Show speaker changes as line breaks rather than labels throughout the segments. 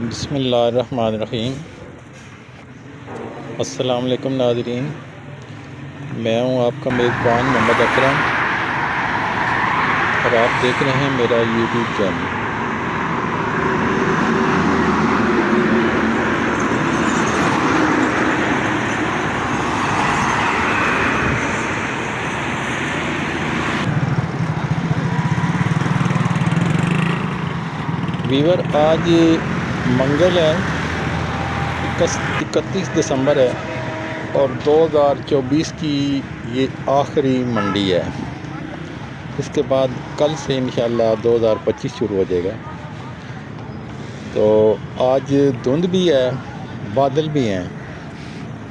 बिस्मिल्लाहिर्रहमानिर्रहीम। अस्सलाम वालेकुम नाज़रीन, मैं हूं आपका मेज़बान मोहम्मद अकरम और आप देख रहे हैं मेरा यूट्यूब चैनल। वीवर आज मंगल है, 31 दिसंबर है और 2024 की ये आखिरी मंडी है। इसके बाद कल से इंशाल्लाह 2025 शुरू हो जाएगा। तो आज धुंध भी है, बादल भी हैं।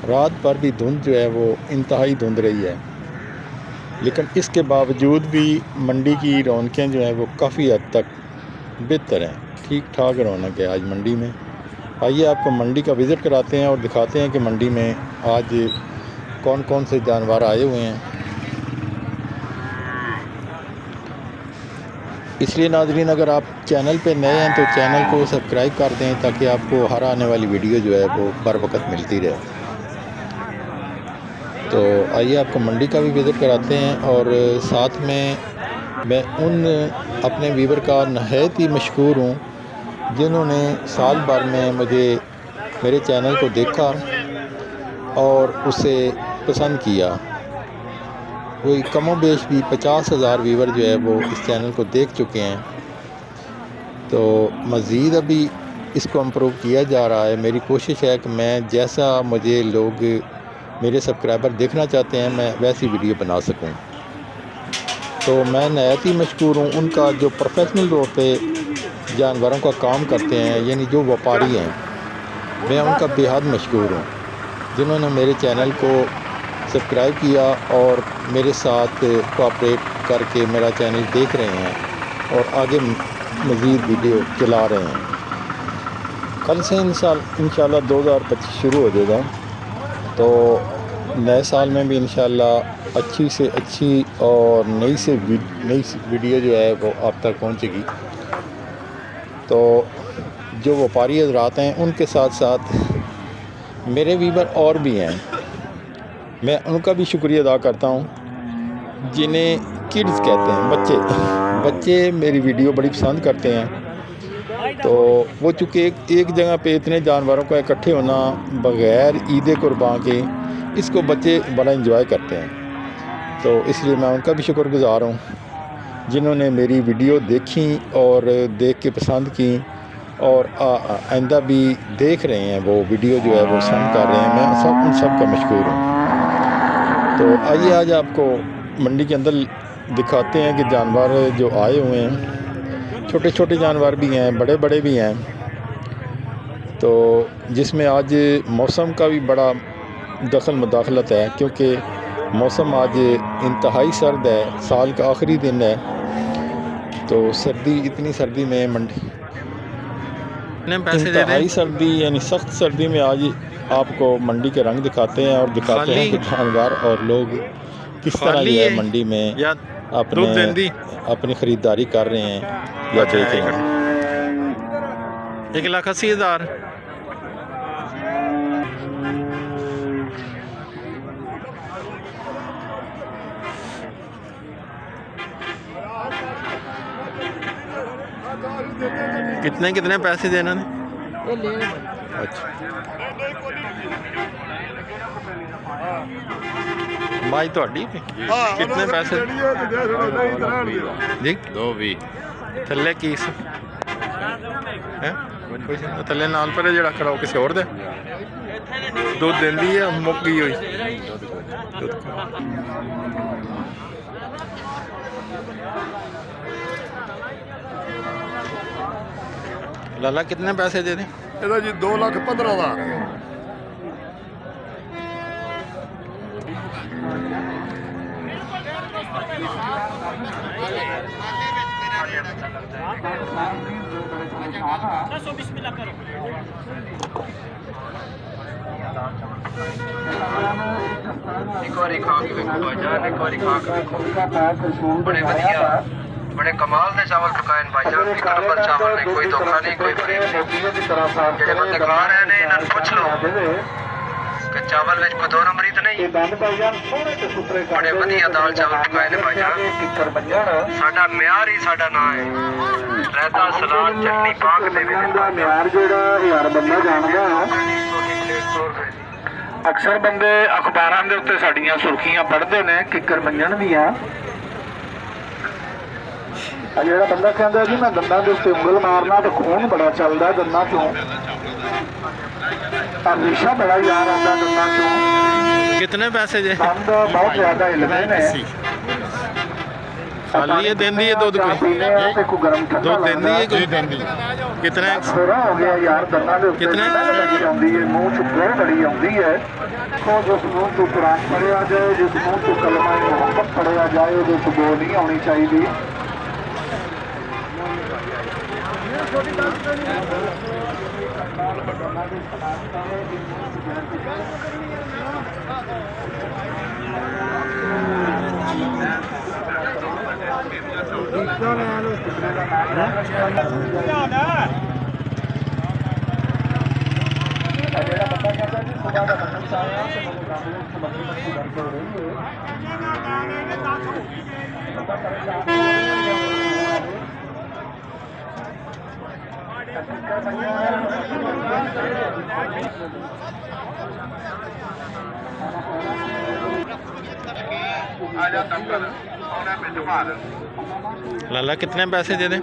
रात पर भी धुंध जो है वो इंतहाई धुंध रही है, लेकिन इसके बावजूद भी मंडी की रौनकें जो हैं वो काफ़ी हद तक बेहतर हैं। ठीक ठाक रौनक है आज मंडी में। आइए आपको मंडी का विज़िट कराते हैं और दिखाते हैं कि मंडी में आज कौन कौन से जानवर आए हुए हैं। इसलिए नाज़रीन, अगर आप चैनल पे नए हैं तो चैनल को सब्सक्राइब कर दें ताकि आपको हर आने वाली वीडियो जो है वो बर वक्त मिलती रहे। तो आइए आपको मंडी का भी विज़िट कराते हैं और साथ में मैं उन अपने व्यूवर का नहायत ही मशहूर हूँ जिन्होंने साल भर में मुझे मेरे चैनल को देखा और उसे पसंद किया। कोई कमो बेश भी 50,000 व्यूवर जो है वो इस चैनल को देख चुके हैं। तो मज़ीद अभी इसको इम्प्रूव किया जा रहा है। मेरी कोशिश है कि मैं जैसा मुझे लोग मेरे सब्सक्राइबर देखना चाहते हैं मैं वैसी वीडियो बना सकूं। तो मैं नहायत ही मशहूर हूँ उनका जो प्रोफेशनल तौर पे जानवरों का काम करते हैं, यानी जो व्यापारी हैं, मैं उनका बेहद मशहूर हूँ जिन्होंने मेरे चैनल को सब्सक्राइब किया और मेरे साथ कोऑपरेट करके मेरा चैनल देख रहे हैं और आगे मज़ीद वीडियो चला रहे हैं। कल से इंशाल्लाह 2025 शुरू हो जाएगा। तो नए साल में भी इंशाल्लाह अच्छी से अच्छी और नई वीडियो जो है वो आप तक पहुंचेगी। तो जो व्यापारी हज़रात हैं उनके साथ साथ मेरे व्यूवर और भी हैं, मैं उनका भी शुक्रिया अदा करता हूं जिन्हें किड्स कहते हैं। बच्चे मेरी वीडियो बड़ी पसंद करते हैं। तो वो चूँकि एक जगह पे इतने जानवरों का इकट्ठे होना बग़ैर ईद कुर्बान के, इसको बच्चे बड़ा इंजॉय करते हैं। तो इसलिए मैं उनका भी शुक्रगुज़ार हूँ जिन्होंने मेरी वीडियो देखी और देख के पसंद की और आइंदा भी देख रहे हैं। वो वीडियो जो है वो पसंद कर रहे हैं। मैं उन सब का मशहूर हूँ। तो आइए आज आपको मंडी के अंदर दिखाते हैं कि जानवर जो आए हुए हैं, छोटे छोटे जानवर भी हैं, बड़े बड़े भी हैं। तो जिसमें आज मौसम का भी बड़ा दखल मुदाखलत है क्योंकि मौसम आज इंतहाई सर्द है, साल का आखिरी दिन है। तो सर्दी, इतनी सर्दी में मंडी, इंतहाई सर्दी यानी सख्त सर्दी में आज आपको मंडी के रंग दिखाते हैं और दिखाते हैं कि जानवर और लोग किस तरह जो है मंडी में अपनी ख़रीदारी कर रहे हैं या देख रहे हैं।
1,80,000 कितने पैसे देना ने?
अच्छा, माई थोड़ी कितने पैसे जी?
220
थले की थले नाल पर जड़ा खड़ा किसी और दे दूध देंदी है, मुक गई हुई। लाला कितने पैसे दे दें?
ਇਹਦਾ ਜੀ 2,15,000
एक बार खा के देखो भाईजान, एक बार खा के देखो, बड़े बढ़िया। बड़े कमाल के चावल पकाए भाईजान, एक नंबर चावल ने, कोई धोखा नहीं, कोई फरेब नहीं। जेडे बंदे खा रहे ने इन्होंने पूछ लो कि चावल में कोई 2 नंबरी तो नहीं। बड़े वधिया दाल चावल पकाए ने भाईजान। साडा म्यार ही साडा ना है, रायता सलाद चटनी पाक दे
म्यार जोड़ा यार बंदा जानदा अक्सर बंदे अखबारां दे उत्ते साडीਆਂ सुर्खियां पढ़दे ने किकर मंजन ਦੀਆਂ ਆ ਜਿਹੜਾ ਬੰਦਾ ਕਹਿੰਦਾ ਜੀ ਮੈਂ ਦੰਦਾਂ ਦੇ ਉੱਤੇ ਉਂਗਲ ਮਾਰਨਾ ਤੇ ਖੂਨ ਬੜਾ ਚੱਲਦਾ ਦੰਦਾਂ ਚੋਂ ਹਮੇਸ਼ਾ ਬੜਾ ਯਾਰ ਆਉਂਦਾ ਦੰਦਾਂ ਚੋਂ
कितने पैसे जे
ਦੰਦ ਬਹੁਤ ਜ਼ਿਆਦਾ ਹਿੱਲਦੇ ਨੇ
खाली ये देंदी है दूध कोई
ਤੇ ਕੋਈ ਗਰਮ ਠੰਡਾ
दूध देंदी है कोई कितने
ਥੋੜਾ ਹੋ ਗਿਆ ਯਾਰ ਦੰਦਾਂ ਦੇ ਉੱਤੇ
ਕਿਤਨੇ?
ਲੱਗੀ ਆਉਂਦੀ ਹੈ ਮੂੰਹ ਚ ਬਹੁਤ ਬੜੀ ਆਉਂਦੀ ਹੈ ਸੋ ਜਿਸ ਮੂੰਹ ਤੋਂ ਕੁਰਾਨ ਪੜਿਆ ਜਾਏ ਜਿਸ ਮੂੰਹ ਤੋਂ ਕਲਮਾ ਮੁਹੰਮਦ ਪੜਿਆ ਜਾਏ ਉਹਦੇ ਚ ਬੋ ਨਹੀਂ ਆਉਣੀ ਚਾਹੀਦੀ
लाला कितने पैसे दे दें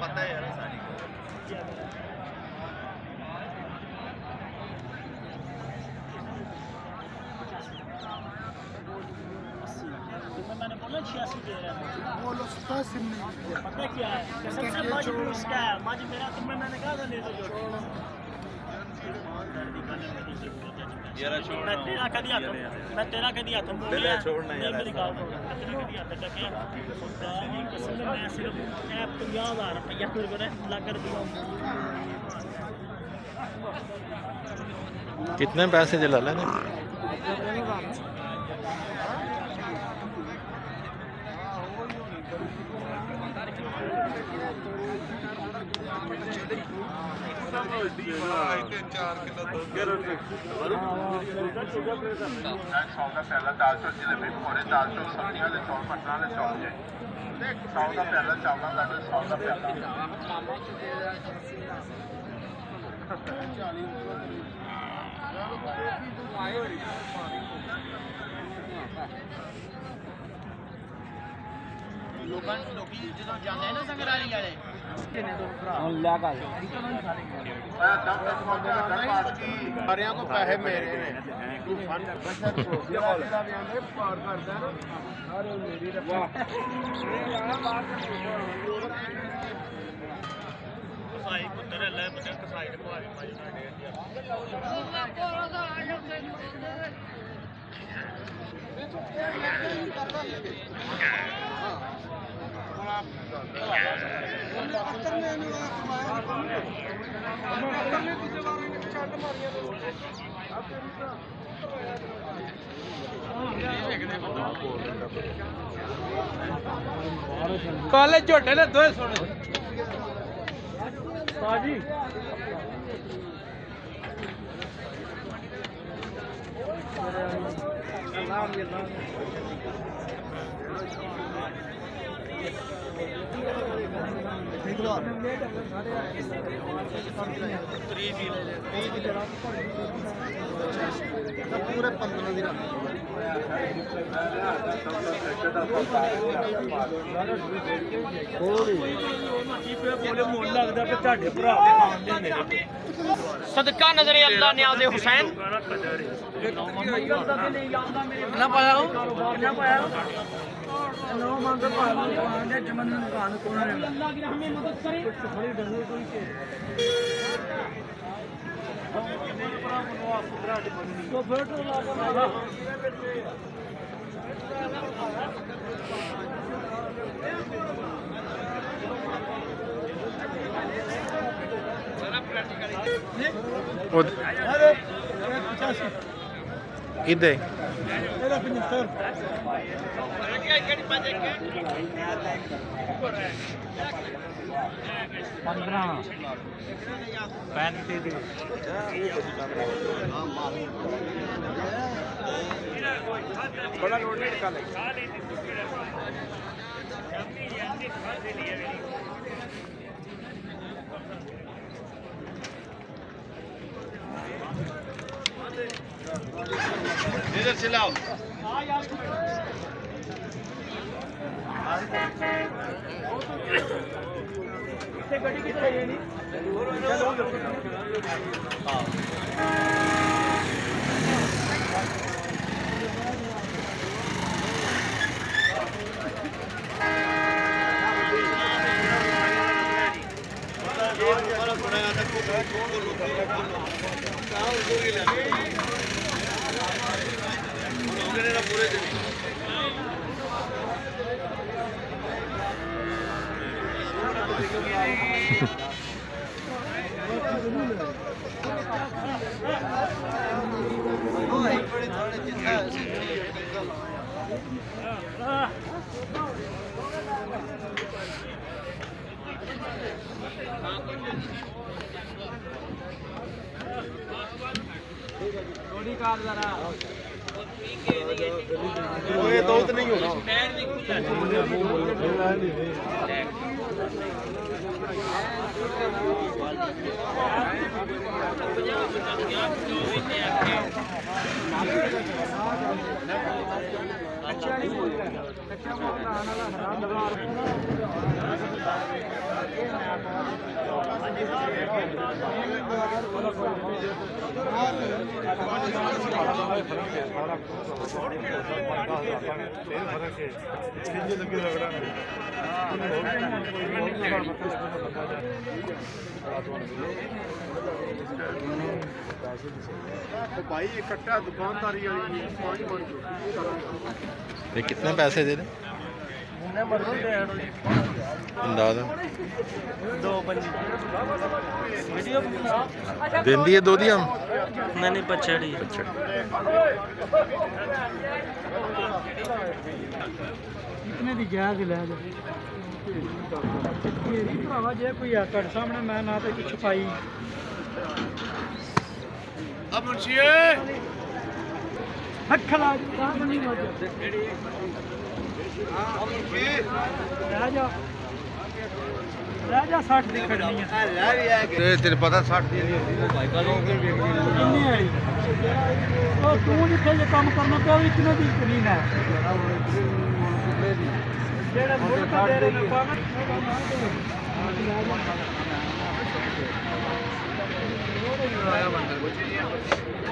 पता है यार सारी
मैंने बोला 86 दे रहा है बोलो 87 पता क्या है सबसे मजबूर उसका है मज मेरा तुम्हें मैंने कहा था ले तो मैं तेरा कदी हाथ मोड़िया छोड़ना यार मेरी गाल तेरा कदी हाथ टके खुदा की कसम मैं सिर्फ 50,000 रुपया मेरे को लग कर दिया
कितने पैसे जे लाला ने
लोकी ਜਦੋਂ ਜਾਂਦੇ ਨੇ ਸੰਗਰਾਲੀ ਵਾਲੇ
ਸਾਰਿਆਂ ਕੋ ਪੈਸੇ ਮੇਰੇ ਨੇ ਤੂੰ ਫੰਡ ਜਿਹੜਾ ਵੀ ਆਂਦੇ ਪਾਰ ਕਰਦਾ ਨਾ ਸਾਰੇ ਮੇਰੀ ਰੱਖਾ
ਕਸਾਈ ਪੁੱਤਰ ਲੈ ਬੱਚਾ ਕਸਾਈ ਦੇ ਭਾਰੀ ਮਾਰੀ
ਕਾਲੇ ਝੋਟੇ ਨੇ ਦੋਏ ਸੁਣ ਬਾਜੀ
ਪੂਰੇ 15 ਦਿਨ
ਬੋਲੇ ਮੋਲ ਲੱਗਦਾ ਕਿ ਤੁਹਾਡੇ ਭਰਾ ਦੇ ਖਾਣ ਦੇ ਮੇਰੇ
ਸਦਕਾ ਨਜ਼ਰੇ ਅੱਲਾ ਨਿਆਜ਼ੇ ਹੁਸੈਨ ਨਾ ਪਾਇਆ ਹੋ
ਕਿੰਨਾ ਪਾਇਆ ਨੋ ਮੰਨ ਤੋਂ ਭਾਵੇਂ ਦੇ ਜਮਨ ਨੂੰ ਦੁਕਾਨ ਕੋਲ ਅੱਲਾਹ की हमें मदद करे थोड़ी डरने कोई के तो बैठो लगा
किधे
बड़ा लोड नहीं निकाले इधर चिल्लाओ
गड्डी कितने है नहीं
ये दो तो नहीं होना भाई इकट्ठा दुकानदारी वाली
ये कितने पैसे दे दे अंदाजा देंदी है दो दी हम
नहीं पछड़ी कितने दी जायज ले जा मेरी भरावा जे कोई आकड़ सामने मैं ना ते कुछ पाई
अब मुंशी
हखला सामने हो जा राजा 60 दी खड़नी है
तेरे पता 60 दी नहीं होती
कितनी है ओ तू जिथे ये काम करना पे इतने दी जमीन है जेड़ा मुल्क दे रहे ने पावन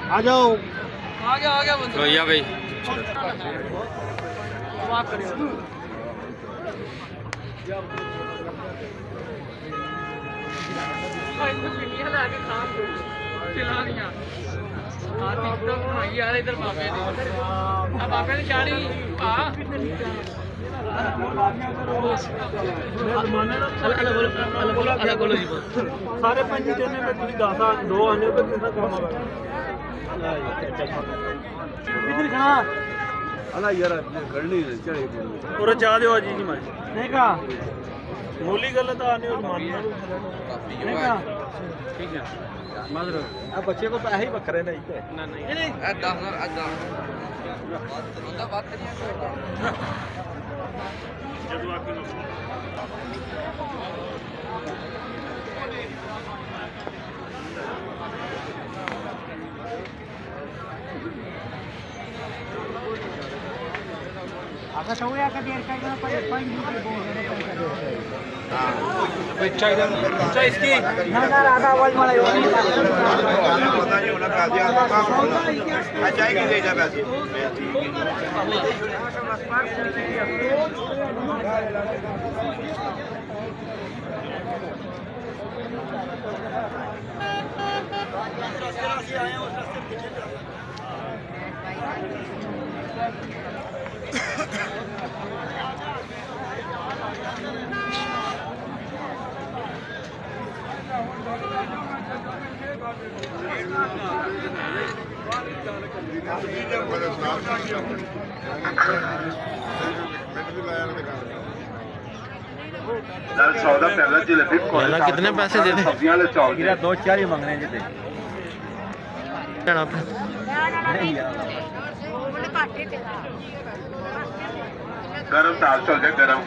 आ जाओ
आ गया बंदा
भैया भाई
माफ करियो
भाई तो पिंडियां ला के खान दो चिलानियां आ टिकटॉक बनाई यार इधर बाबे ने आ बाबे ने 40 आ
अलग बोलो जी सारे पंज देने में तुम 10 2 आने पे कितना काम होगा इधर खा
अला यार गड़नी चढ़े
और जा दियो जी नहीं मार नहीं का मूली गलत आने और मानना नहीं का ठीक है मादर अब बच्चे को पैसे ही बकरे नहीं पे ना नहीं नहीं 10,000 बात करिए जब आपकी
ਨਾਲ ਸੌਦਾ ਪਹਿਲਾਂ ਜੀ ਲੱਭੀ
ਪਹਿਲਾਂ कितने पैसे दे दे
ਸਬਜ਼ੀਆਂ ਵਾਲੇ ਚੌਲ
हीरा 240 ਮੰਗਣੇ ਜੀ ਤੇ
लेना आपने
ਗਰਮ ਦਾਲ ਚੌਲ ਜੇ ਗਰਮ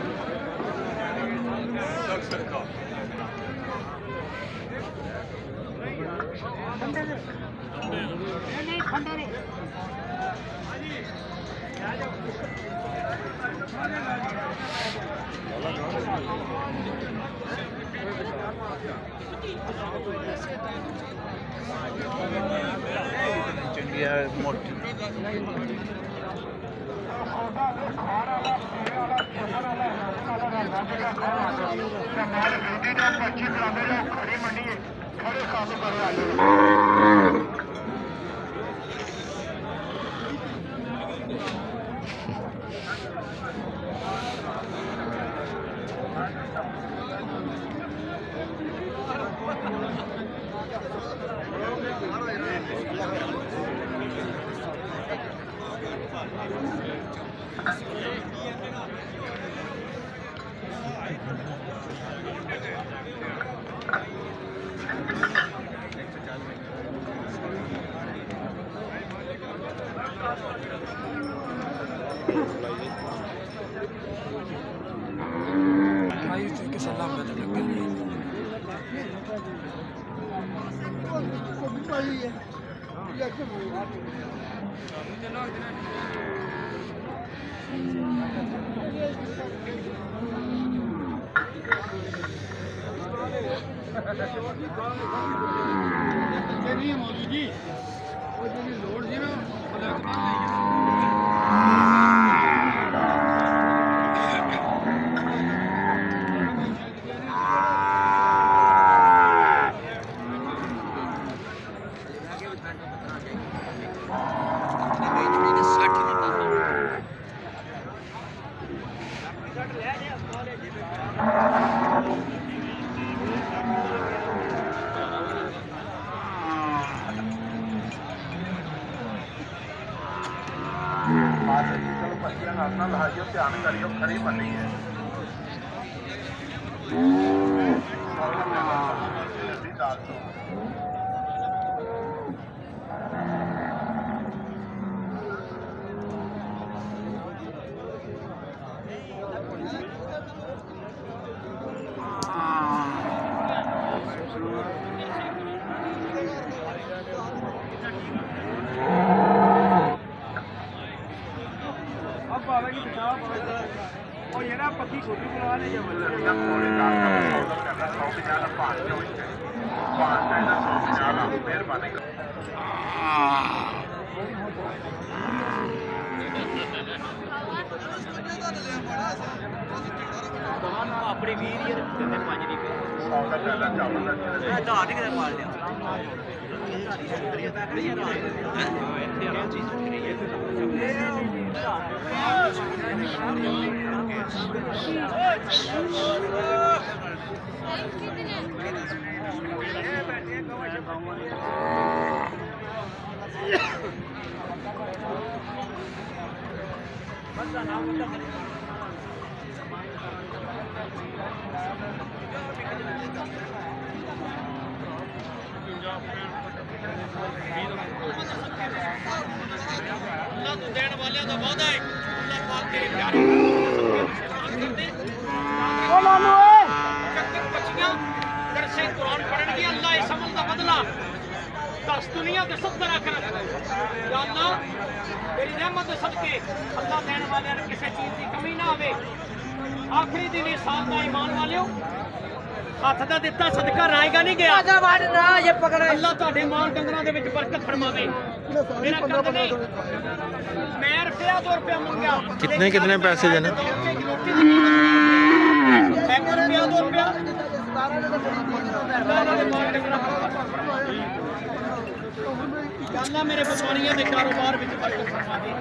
ਧਿਆਨ ਕਰਿਓ ਖਰੀ ਬੰਨੀ ਹੈ
ਆਪਣੀ 20 ਰੁਪਏ ਦਿੰਦੇ 5 ਰੁਪਏ ਆਧਾਰ ਹੀ ਕਿਤੇ ਪਾਲ ਲਿਆ
ਅੱਲਾਹ ਤੋਂ ਦੇਣ ਵਾਲਿਆਂ ਦਾ ਵਾਅਦਾ ਹੈ ਅੱਲਾਹ ਪਾਕ ਤੇਰੇ ਪਿਆਰੇ ਉਹਨਾਂ ਨੂੰ ਚੱਕਰ ਬੱਚੀਆਂ ਦਰਸੇ ਕੁਰਾਨ ਪੜਨਗੇ ਅੱਲਾਹ ਇਸ ਅਮਲ ਦਾ ਬਦਲਾ 10 ਦੁਨੀਆ ਦੇ 70 ਆਖਰਤ ਯਾ ਅੱਲਾਹ ਤੇਰੀ ਰਹਿਮਤ ਦੇ ਸਦਕੇ ਅੱਲਾ ਦੇਣ ਵਾਲਿਆਂ ਨੂੰ ਕਿਸੇ ਚੀਜ਼ ਦੀ ਕਮੀ ਨਾ ਆਵੇ। ਆਖਰੀ ਦਿਨ ਇਸ ਸਾਲ ਦਾ ਈਮਾਨ ਵਾਲਿਓ, ਹੱਥ ਦਾ ਦਿੱਤਾ ਸਦਕਾ ਰਾਏਗਾ ਨਹੀਂ ਗਿਆ। ਅੱਲਾ ਤੁਹਾਡੇ ਮਾਲ ਡੰਗਰਾਂ ਦੇ ਵਿੱਚ ਬਰਕਤ ਫਰਮਾਵੇ। ਮੇਰਾ ਕੱਦ ਨਹੀਂ, ਮੈਂ ਰੁਪਿਆ 2 ਰੁਪਿਆ ਮੰਗਿਆ।
कितने पैसे देने?
1 ਰੁਪਿਆ 2 ਰੁਪਿਆ। ਅੱਲਾ ਮੇਰੇ ਵਪਾਰੀਆਂ ਦੇ ਕਾਰੋਬਾਰ ਵਿੱਚ ਬਰਕਤ ਫਰਮਾਵੇ।